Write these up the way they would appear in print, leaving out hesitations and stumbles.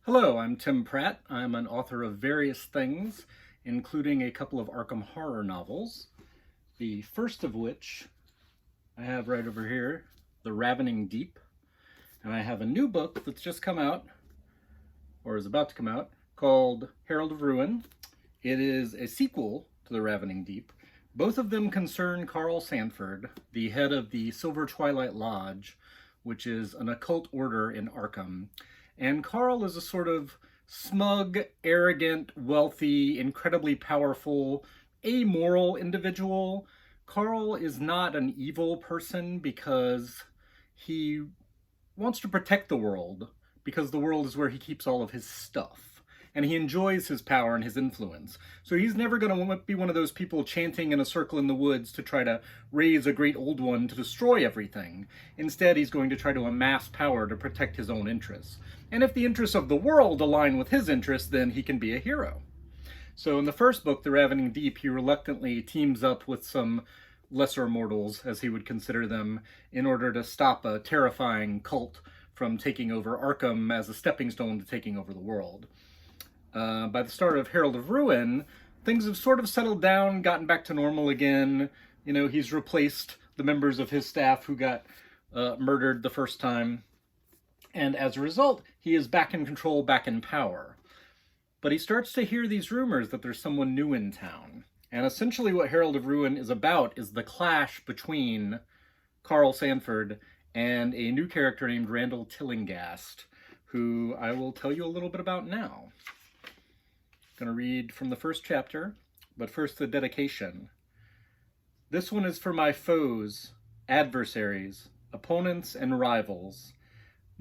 Hello, I'm Tim Pratt. I'm an author of various things, including a couple of Arkham horror novels. The first of which I have right over here, The Ravening Deep. And I have a new book that's just come out, or is about to come out, called Herald of Ruin. It is a sequel to The Ravening Deep. Both of them concern Carl Sanford, the head of the Silver Twilight Lodge, which is an occult order in Arkham. And Carl is a sort of smug, arrogant, wealthy, incredibly powerful, amoral individual. Carl is not an evil person because he wants to protect the world, because the world is where he keeps all of his stuff. And he enjoys his power and his influence. So he's never going to be one of those people chanting in a circle in the woods to try to raise a great old one to destroy everything. Instead, he's going to try to amass power to protect his own interests. And if the interests of the world align with his interests, then he can be a hero. So in the first book, The Ravening Deep, he reluctantly teams up with some lesser mortals, as he would consider them, in order to stop a terrifying cult from taking over Arkham as a stepping stone to taking over the world. By the start of Herald of Ruin, things have sort of settled down, gotten back to normal again. You know, he's replaced the members of his staff who got murdered the first time. And as a result, he is back in control, back in power. But he starts to hear these rumors that there's someone new in town. And essentially what Herald of Ruin is about is the clash between Carl Sanford and a new character named Randall Tillinghast, who I will tell you a little bit about now. I'm going to read from the first chapter, but first the dedication. This one is for my foes, adversaries, opponents, and rivals.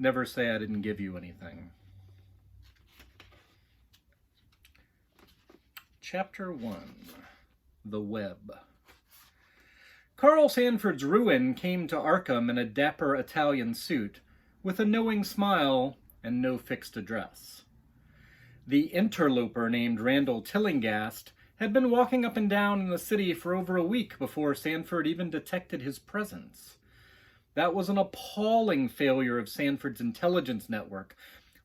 Never say I didn't give you anything. Chapter 1. The Web. Carl Sanford's ruin came to Arkham in a dapper Italian suit, with a knowing smile and no fixed address. The interloper named Randall Tillinghast had been walking up and down in the city for over a week before Sanford even detected his presence. That was an appalling failure of Sanford's intelligence network,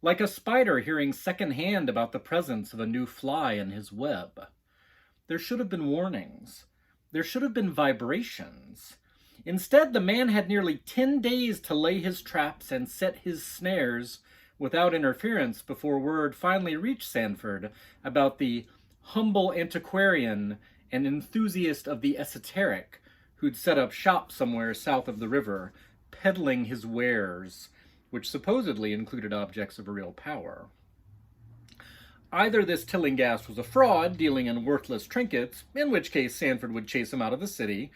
like a spider hearing secondhand about the presence of a new fly in his web. There should have been warnings. There should have been vibrations. Instead, the man had nearly 10 days to lay his traps and set his snares without interference before word finally reached Sanford about the humble antiquarian and enthusiast of the esoteric who'd set up shop somewhere south of the river, peddling his wares, which supposedly included objects of real power. Either this Tillinghast was a fraud dealing in worthless trinkets, in which case Sanford would chase him out of the city,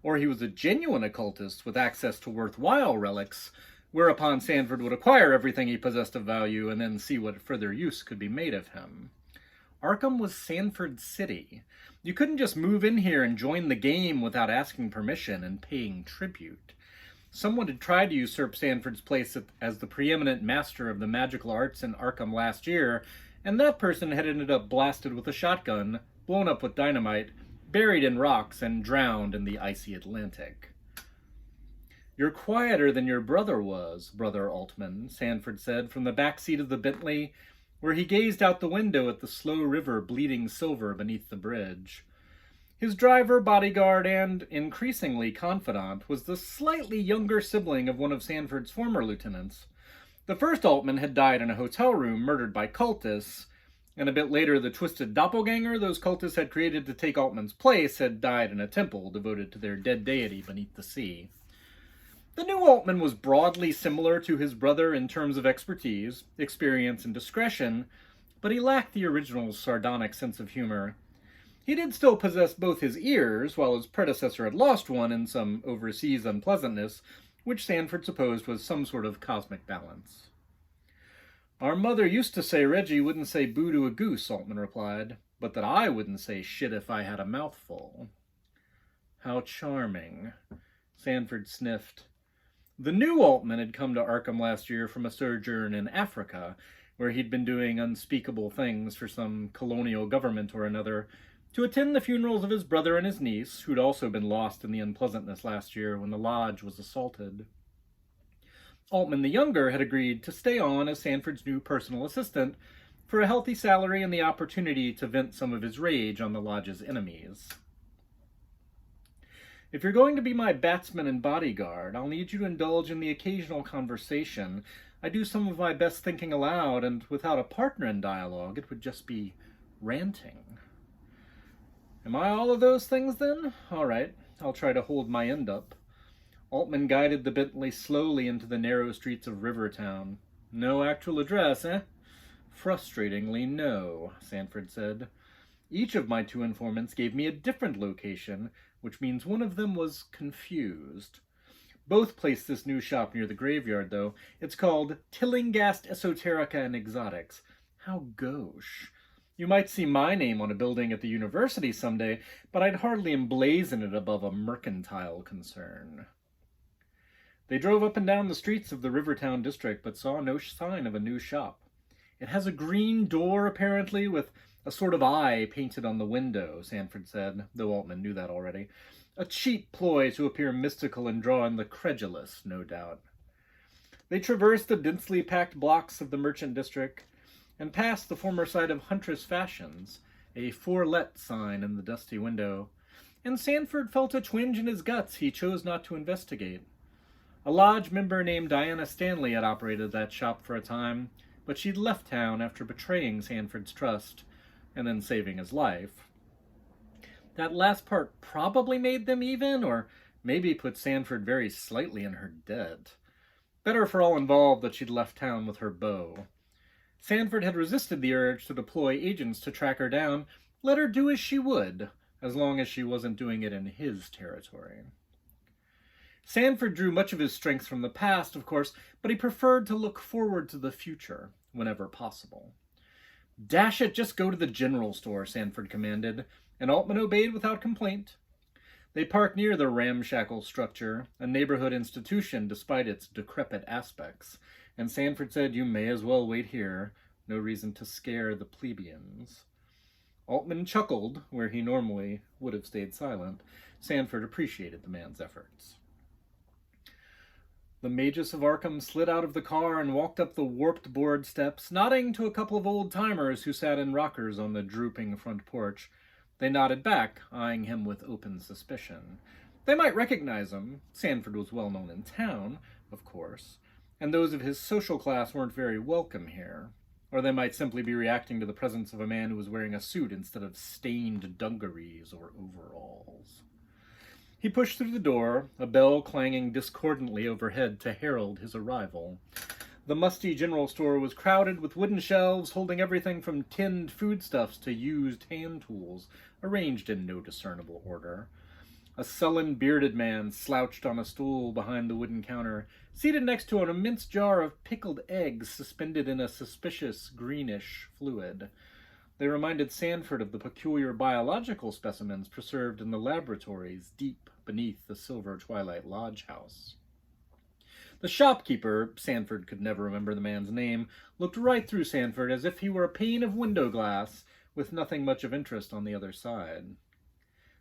or he was a genuine occultist with access to worthwhile relics, whereupon Sanford would acquire everything he possessed of value and then see what further use could be made of him. Arkham was Sanford's city. You couldn't just move in here and join the game without asking permission and paying tribute. Someone had tried to usurp Sanford's place as the preeminent master of the magical arts in Arkham last year, and that person had ended up blasted with a shotgun, blown up with dynamite, buried in rocks, and drowned in the icy Atlantic. "You're quieter than your brother was, Brother Altman," Sanford said from the back seat of the Bentley, where he gazed out the window at the slow river bleeding silver beneath the bridge. His driver, bodyguard, and, increasingly, confidant was the slightly younger sibling of one of Sanford's former lieutenants. The first Altman had died in a hotel room, murdered by cultists, and a bit later the twisted doppelganger those cultists had created to take Altman's place had died in a temple devoted to their dead deity beneath the sea. The new Altman was broadly similar to his brother in terms of expertise, experience, and discretion, but he lacked the original's sardonic sense of humor. He did still possess both his ears, while his predecessor had lost one in some overseas unpleasantness, which Sanford supposed was some sort of cosmic balance. "Our mother used to say Reggie wouldn't say boo to a goose," Altman replied, "but that I wouldn't say shit if I had a mouthful." "How charming," Sanford sniffed. The new Altman had come to Arkham last year from a sojourn in Africa, where he'd been doing unspeakable things for some colonial government or another, to attend the funerals of his brother and his niece, who'd also been lost in the unpleasantness last year when the lodge was assaulted. Altman the Younger had agreed to stay on as Sanford's new personal assistant for a healthy salary and the opportunity to vent some of his rage on the lodge's enemies. If you're going to be my batsman and bodyguard, I'll need you to indulge in the occasional conversation. I do some of my best thinking aloud, and without a partner in dialogue, it would just be ranting. Am I all of those things, then? All right, I'll try to hold my end up. Altman guided the Bentley slowly into the narrow streets of Rivertown. No actual address, eh? Frustratingly, no, Sanford said. Each of my two informants gave me a different location, which means one of them was confused. Both placed this new shop near the graveyard, though. It's called Tillinghast Esoterica and Exotics. How gauche. You might see my name on a building at the university someday, but I'd hardly emblazon it above a mercantile concern. They drove up and down the streets of the Rivertown district, but saw no sign of a new shop. It has a green door, apparently, with a sort of eye painted on the window, Sanford said, though Altman knew that already. A cheap ploy to appear mystical and draw in the credulous, no doubt. They traversed the densely packed blocks of the merchant district and passed the former site of Huntress Fashions, a "For Let" sign in the dusty window, and Sanford felt a twinge in his guts he chose not to investigate. A lodge member named Diana Stanley had operated that shop for a time, but she'd left town after betraying Sanford's trust and then saving his life. That last part probably made them even, or maybe put Sanford very slightly in her debt. Better for all involved that she'd left town with her beau. Sanford had resisted the urge to deploy agents to track her down. Let her do as she would, as long as she wasn't doing it in his territory. Sanford drew much of his strength from the past, of course, but he preferred to look forward to the future, whenever possible. "Dash it, just go to the general store," Sanford commanded, and Altman obeyed without complaint. They parked near the ramshackle structure, a neighborhood institution despite its decrepit aspects, and Sanford said, "You may as well wait here. No reason to scare the plebeians." Altman chuckled, where he normally would have stayed silent. Sanford appreciated the man's efforts. The Magus of Arkham slid out of the car and walked up the warped board steps, nodding to a couple of old-timers who sat in rockers on the drooping front porch. They nodded back, eyeing him with open suspicion. They might recognize him. Sanford was well known in town, of course, and those of his social class weren't very welcome here. Or they might simply be reacting to the presence of a man who was wearing a suit instead of stained dungarees or overalls. He pushed through the door, a bell clanging discordantly overhead to herald his arrival. The musty general store was crowded with wooden shelves holding everything from tinned foodstuffs to used hand tools, arranged in no discernible order. A sullen, bearded man slouched on a stool behind the wooden counter, seated next to an immense jar of pickled eggs suspended in a suspicious greenish fluid. They reminded Sanford of the peculiar biological specimens preserved in the laboratories deep beneath the Silver Twilight Lodge house. The shopkeeper, Sanford could never remember the man's name, looked right through Sanford as if he were a pane of window glass, with nothing much of interest on the other side.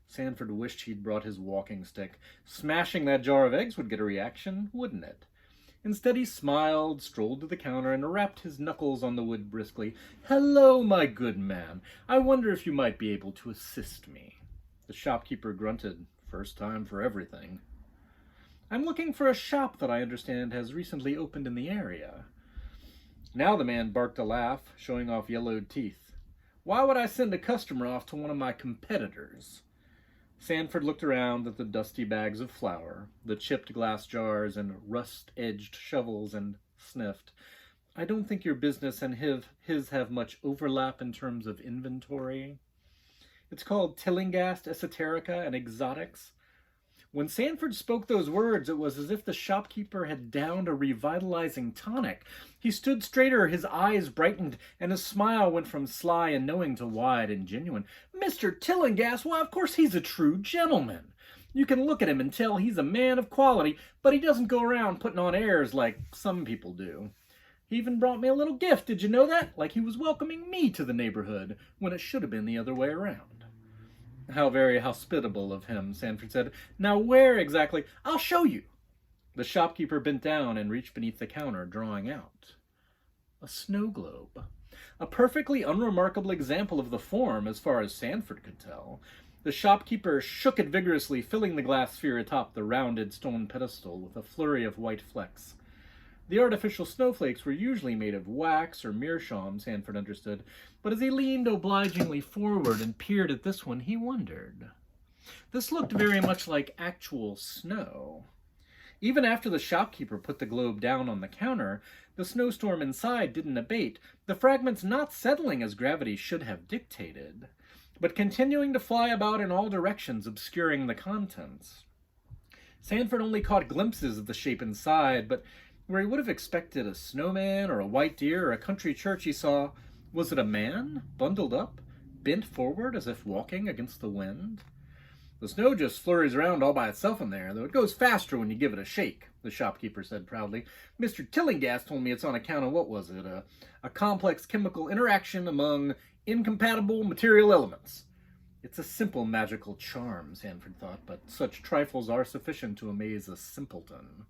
Sanford wished he'd brought his walking stick. Smashing that jar of eggs would get a reaction, wouldn't it? Instead he smiled, strolled to the counter, and rapped his knuckles on the wood briskly. "Hello, my good man. I wonder if you might be able to assist me." The shopkeeper grunted. "First time for everything." "I'm looking for a shop that I understand has recently opened in the area." Now the man barked a laugh, showing off yellowed teeth. "Why would I send a customer off to one of my competitors?" Sanford looked around at the dusty bags of flour, the chipped glass jars and rust-edged shovels, and sniffed. "I don't think your business and his have much overlap in terms of inventory. It's called Tillinghast Esoterica and Exotics." When Sanford spoke those words, it was as if the shopkeeper had downed a revitalizing tonic. He stood straighter, his eyes brightened, and his smile went from sly and knowing to wide and genuine. "Mr. Tillinghast, why, of course he's a true gentleman. You can look at him and tell he's a man of quality, but he doesn't go around putting on airs like some people do. He even brought me a little gift, did you know that? Like he was welcoming me to the neighborhood, when it should have been the other way around." "How very hospitable of him," Sanford said. "Now where exactly—" "I'll show you." The shopkeeper bent down and reached beneath the counter, drawing out a snow globe. A perfectly unremarkable example of the form, as far as Sanford could tell. The shopkeeper shook it vigorously, filling the glass sphere atop the rounded stone pedestal with a flurry of white flecks. The artificial snowflakes were usually made of wax or meerschaum, Sanford understood, but as he leaned obligingly forward and peered at this one, he wondered. This looked very much like actual snow. Even after the shopkeeper put the globe down on the counter, the snowstorm inside didn't abate, the fragments not settling as gravity should have dictated, but continuing to fly about in all directions, obscuring the contents. Sanford only caught glimpses of the shape inside, but where he would have expected a snowman or a white deer or a country church, he saw, was it a man, bundled up, bent forward as if walking against the wind? The snow just flurries around all by itself in there, though it goes faster when you give it a shake, the shopkeeper said proudly. Mr. Tillinghast told me it's on account of, what was it, a complex chemical interaction among incompatible material elements. It's a simple magical charm, Sanford thought, but such trifles are sufficient to amaze a simpleton.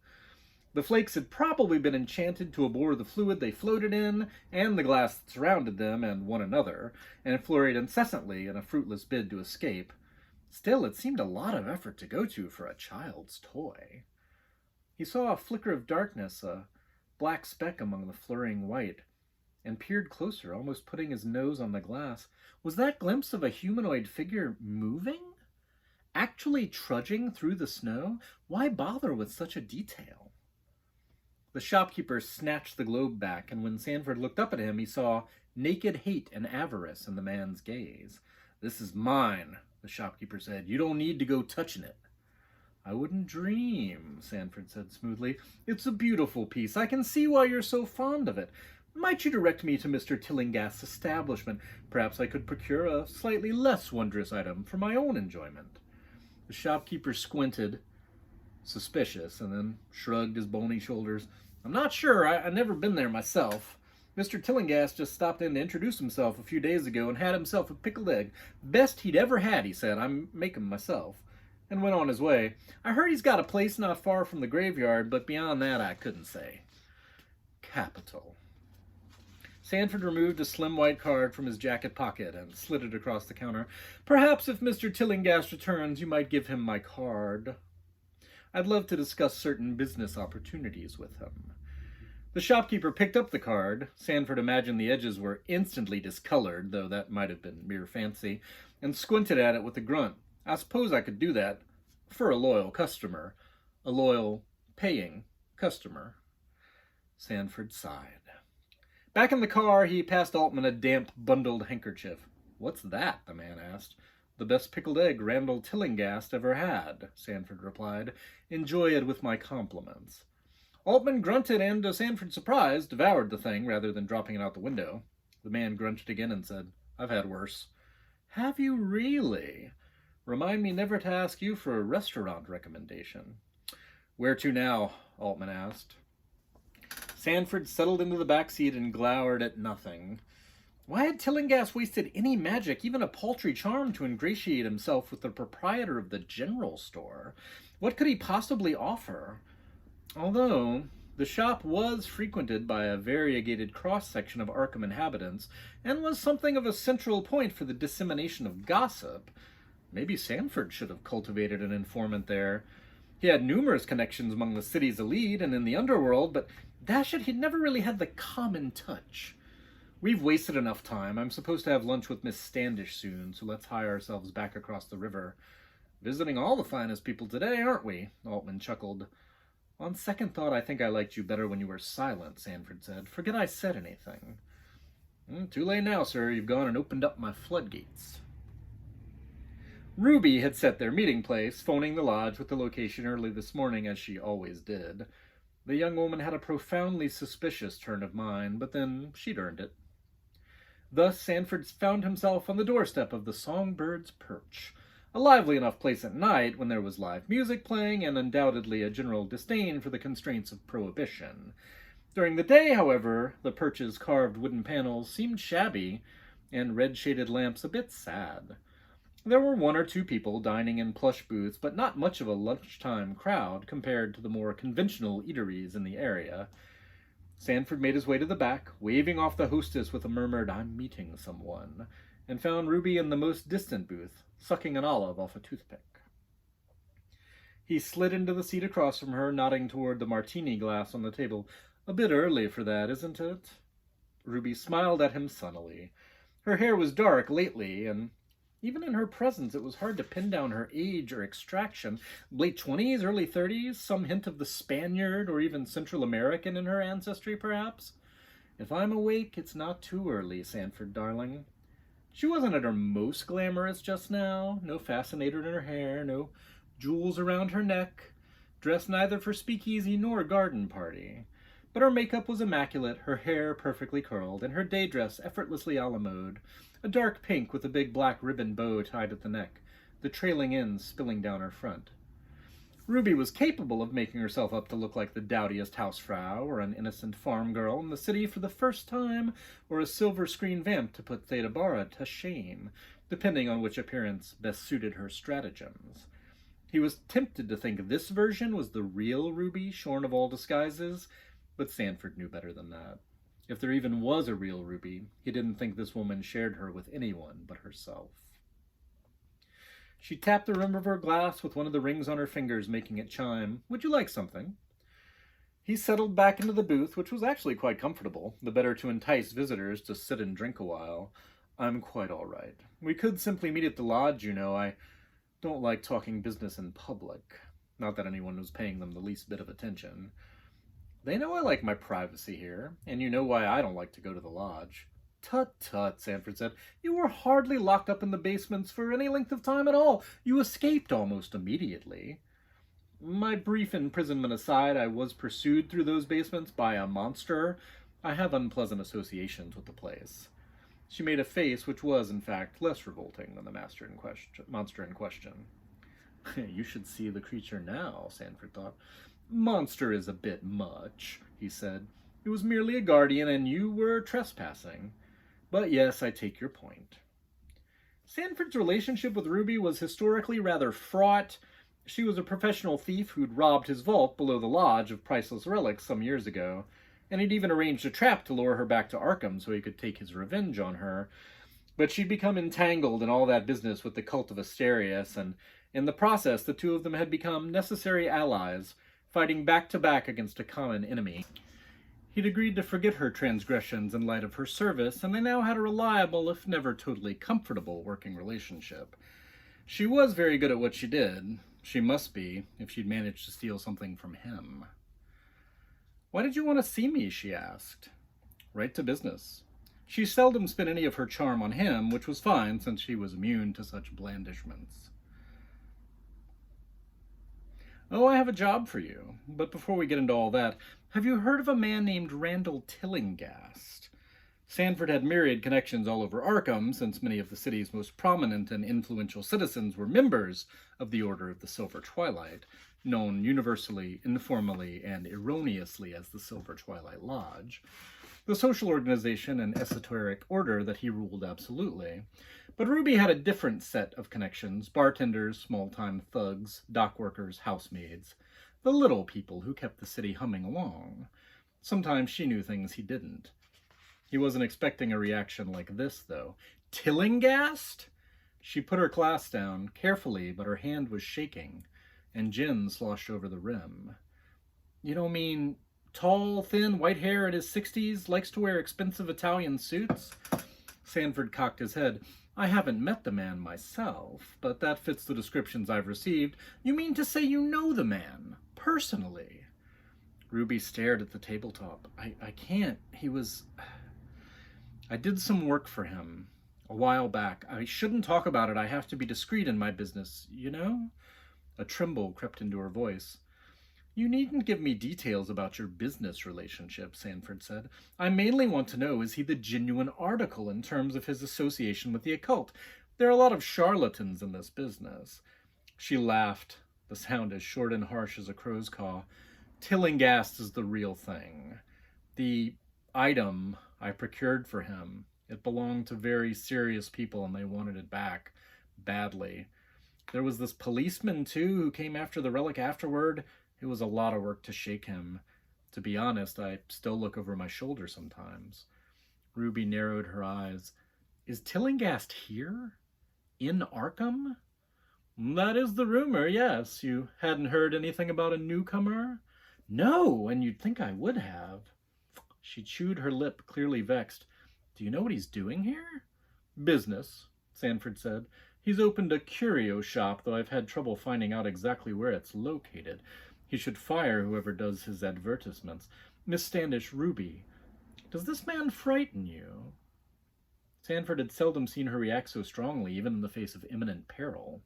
The flakes had probably been enchanted to abhor the fluid they floated in, and the glass that surrounded them and one another, and flurried incessantly in a fruitless bid to escape. Still, it seemed a lot of effort to go to for a child's toy. He saw a flicker of darkness, a black speck among the flurrying white, and peered closer, almost putting his nose on the glass. Was that glimpse of a humanoid figure moving? Actually trudging through the snow? Why bother with such a detail? The shopkeeper snatched the globe back, and when Sanford looked up at him, he saw naked hate and avarice in the man's gaze. "This is mine," the shopkeeper said. "You don't need to go touching it." "I wouldn't dream," Sanford said smoothly. "It's a beautiful piece. I can see why you're so fond of it. Might you direct me to Mr. Tillinghast's establishment? Perhaps I could procure a slightly less wondrous item for my own enjoyment." The shopkeeper squinted, suspicious, and then shrugged his bony shoulders. "I'm not sure. I've never been there myself. Mr. Tillinghast just stopped in to introduce himself a few days ago and had himself a pickled egg. Best he'd ever had, he said. I'm making myself." And went on his way. "I heard he's got a place not far from the graveyard, but beyond that I couldn't say." Capital. Sanford removed a slim white card from his jacket pocket and slid it across the counter. "Perhaps if Mr. Tillinghast returns, you might give him my card. I'd love to discuss certain business opportunities with him." The shopkeeper picked up the card. Sanford imagined the edges were instantly discolored, though that might have been mere fancy, and squinted at it with a grunt. "I suppose I could do that for a loyal customer. A loyal, paying customer." Sanford sighed. Back in the car, he passed Altman a damp, bundled handkerchief. "What's that?" the man asked. "The best pickled egg Randall Tillinghast ever had," Sanford replied. "Enjoy it with my compliments." Altman grunted and, to Sanford's surprise, devoured the thing rather than dropping it out the window. The man grunted again and said, "I've had worse." "Have you really? Remind me never to ask you for a restaurant recommendation." "Where to now?" Altman asked. Sanford settled into the back seat and glowered at nothing. Why had Tillinghast wasted any magic, even a paltry charm, to ingratiate himself with the proprietor of the general store? What could he possibly offer? Although the shop was frequented by a variegated cross-section of Arkham inhabitants, and was something of a central point for the dissemination of gossip, maybe Sanford should have cultivated an informant there. He had numerous connections among the city's elite and in the underworld, but dash it, he'd never really had the common touch. "We've wasted enough time. I'm supposed to have lunch with Miss Standish soon, so let's hie ourselves back across the river." "Visiting all the finest people today, aren't we?" Altman chuckled. "On second thought, I think I liked you better when you were silent," Sanford said. "Forget I said anything." "Too late now, sir. You've gone and opened up my floodgates." Ruby had set their meeting place, phoning the lodge with the location early this morning, as she always did. The young woman had a profoundly suspicious turn of mind, but then she'd earned it. Thus Sanford found himself on the doorstep of the Songbird's Perch, a lively enough place at night when there was live music playing and undoubtedly a general disdain for the constraints of prohibition. During the day, however, the Perch's carved wooden panels seemed shabby and red-shaded lamps a bit sad. There were one or two people dining in plush booths, but not much of a lunchtime crowd compared to the more conventional eateries in the area. Sanford made his way to the back, waving off the hostess with a murmured, "I'm meeting someone," and found Ruby in the most distant booth, sucking an olive off a toothpick. He slid into the seat across from her, nodding toward the martini glass on the table. "A bit early for that, isn't it?" Ruby smiled at him sunnily. Her hair was dark lately, and even in her presence it was hard to pin down her age or extraction. Late 20s, early 30s, some hint of the Spaniard or even Central American in her ancestry, perhaps? "If I'm awake, it's not too early, Sanford, darling." She wasn't at her most glamorous just now. No fascinator in her hair, no jewels around her neck, dressed neither for speakeasy nor garden party. But her makeup was immaculate, her hair perfectly curled, and her day dress effortlessly a la mode, a dark pink with a big black ribbon bow tied at the neck, the trailing ends spilling down her front. Ruby was capable of making herself up to look like the dowdiest hausfrau or an innocent farm girl in the city for the first time, or a silver screen vamp to put Theta Bara to shame, depending on which appearance best suited her stratagems. He was tempted to think this version was the real Ruby, shorn of all disguises, but Sanford knew better than that. If there even was a real Ruby, he didn't think this woman shared her with anyone but herself. She tapped the rim of her glass with one of the rings on her fingers, making it chime. "Would you like something?" He settled back into the booth, which was actually quite comfortable, the better to entice visitors to sit and drink a while. "I'm quite all right. We could simply meet at the lodge, you know. I don't like talking business in public." Not that anyone was paying them the least bit of attention. "They know I like my privacy here, and you know why I don't like to go to the lodge." "Tut, tut," Sanford said. "You were hardly locked up in the basements for any length of time at all. You escaped almost immediately." "My brief imprisonment aside, I was pursued through those basements by a monster. I have unpleasant associations with the place." She made a face which was, in fact, less revolting than the monster in question. "You should see the creature now," Sanford thought. "Monster is a bit much," he said. "It was merely a guardian, and you were trespassing. But yes, I take your point." Sanford's relationship with Ruby was historically rather fraught. She was a professional thief who'd robbed his vault below the lodge of priceless relics some years ago, and he'd even arranged a trap to lure her back to Arkham so he could take his revenge on her. But she'd become entangled in all that business with the cult of Asterius, and in the process the two of them had become necessary allies, fighting back to back against a common enemy. He'd agreed to forget her transgressions in light of her service, and they now had a reliable, if never totally comfortable, working relationship. She was very good at what she did. She must be, if she'd managed to steal something from him. "Why did you want to see me?" she asked. "Right to business." She seldom spent any of her charm on him, which was fine since she was immune to such blandishments. "Oh, I have a job for you. But before we get into all that, have you heard of a man named Randall Tillinghast?" Sanford had myriad connections all over Arkham, since many of the city's most prominent and influential citizens were members of the Order of the Silver Twilight, known universally, informally, and erroneously as the Silver Twilight Lodge, the social organization and esoteric order that he ruled absolutely. But Ruby had a different set of connections: bartenders, small-time thugs, dock workers, housemaids, the little people who kept the city humming along. Sometimes she knew things he didn't. He wasn't expecting a reaction like this, though. "Tillinghast?" She put her glass down, carefully, but her hand was shaking, and gin sloshed over the rim. "You don't mean tall, thin, white hair in his 60s, likes to wear expensive Italian suits?" Sanford cocked his head. "I haven't met the man myself, but that fits the descriptions I've received." "You mean to say you know the man, personally?" Ruby stared at the tabletop. I can't. I did some work for him a while back. I shouldn't talk about it. I have to be discreet in my business, you know?" A tremble crept into her voice. "You needn't give me details about your business relationship," Sanford said. "I mainly want to know, is he the genuine article in terms of his association with the occult? There are a lot of charlatans in this business." She laughed, the sound as short and harsh as a crow's caw. "Tillinghast is the real thing. The item I procured for him, it belonged to very serious people and they wanted it back. badly. There was this policeman, too, who came after the relic afterward. It was a lot of work to shake him. To be honest, I still look over my shoulder sometimes. Ruby narrowed her eyes. Is Tillinghast here? In Arkham? That is the rumor, yes. You hadn't heard anything about a newcomer? No, and you'd think I would have. She chewed her lip, clearly vexed. Do you know what he's doing here? Business, Sanford said. He's opened a curio shop, though I've had trouble finding out exactly where it's located. He should fire whoever does his advertisements. Miss Standish, Ruby, does this man frighten you? Sanford had seldom seen her react so strongly, even in the face of imminent peril.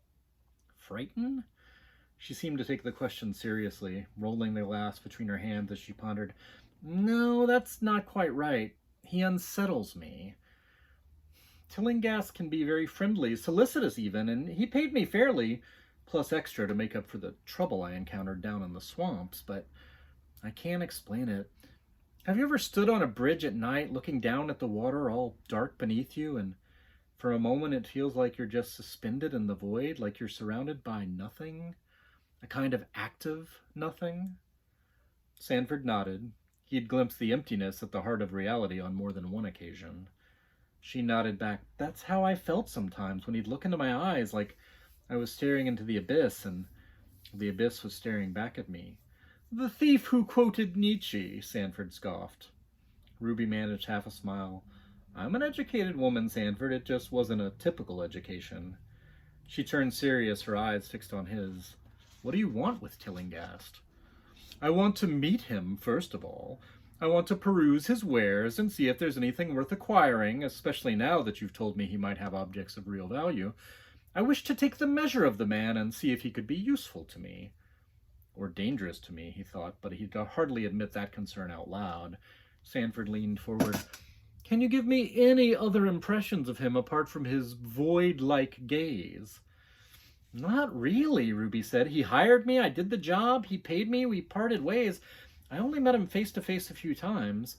Frighten? She seemed to take the question seriously, rolling the glass between her hands as she pondered. No, that's not quite right. He unsettles me. Tillinghast can be very friendly, solicitous even, and he paid me fairly, plus extra to make up for the trouble I encountered down in the swamps, but I can't explain it. Have you ever stood on a bridge at night looking down at the water all dark beneath you, and for a moment it feels like you're just suspended in the void, like you're surrounded by nothing? A kind of active nothing? Sanford nodded. He had glimpsed the emptiness at the heart of reality on more than one occasion. She nodded back. That's how I felt sometimes when he'd look into my eyes, like I was staring into the abyss, and the abyss was staring back at me. The thief who quoted Nietzsche, Sanford scoffed. Ruby managed half a smile. I'm an educated woman, Sanford. It just wasn't a typical education. She turned serious, her eyes fixed on his. What do you want with Tillinghast? I want to meet him, first of all. I want to peruse his wares and see if there's anything worth acquiring, especially now that you've told me he might have objects of real value. I wish to take the measure of the man and see if he could be useful to me. Or dangerous to me, he thought, but he'd hardly admit that concern out loud. Sanford leaned forward. Can you give me any other impressions of him apart from his void-like gaze? Not really, Ruby said. He hired me, I did the job, he paid me, we parted ways. I only met him face-to-face a few times.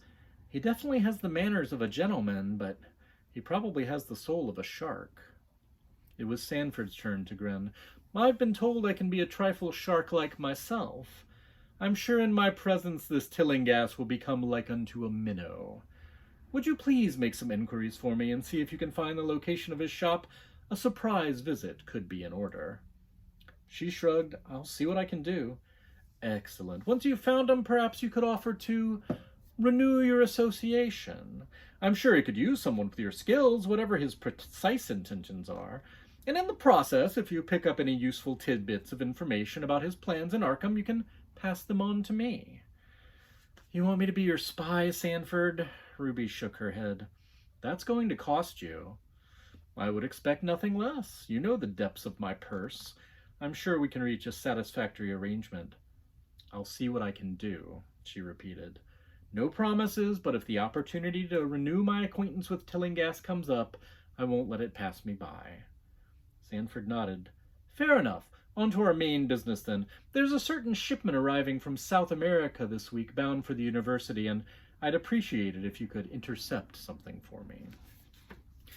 He definitely has the manners of a gentleman, but he probably has the soul of a shark. It was Sanford's turn to grin. I've been told I can be a trifle shark-like myself. I'm sure in my presence this Tillinghast will become like unto a minnow. Would you please make some inquiries for me and see if you can find the location of his shop? A surprise visit could be in order. She shrugged. I'll see what I can do. Excellent. Once you've found him, perhaps you could offer to renew your association. I'm sure he could use someone with your skills, whatever his precise intentions are. And in the process, if you pick up any useful tidbits of information about his plans in Arkham, you can pass them on to me. You want me to be your spy, Sanford? Ruby shook her head. That's going to cost you. I would expect nothing less. You know the depths of my purse. I'm sure we can reach a satisfactory arrangement. I'll see what I can do, she repeated. No promises, but if the opportunity to renew my acquaintance with Tillinghast comes up, I won't let it pass me by. Sanford nodded. Fair enough. On to our main business, then. There's a certain shipment arriving from South America this week bound for the university, and I'd appreciate it if you could intercept something for me.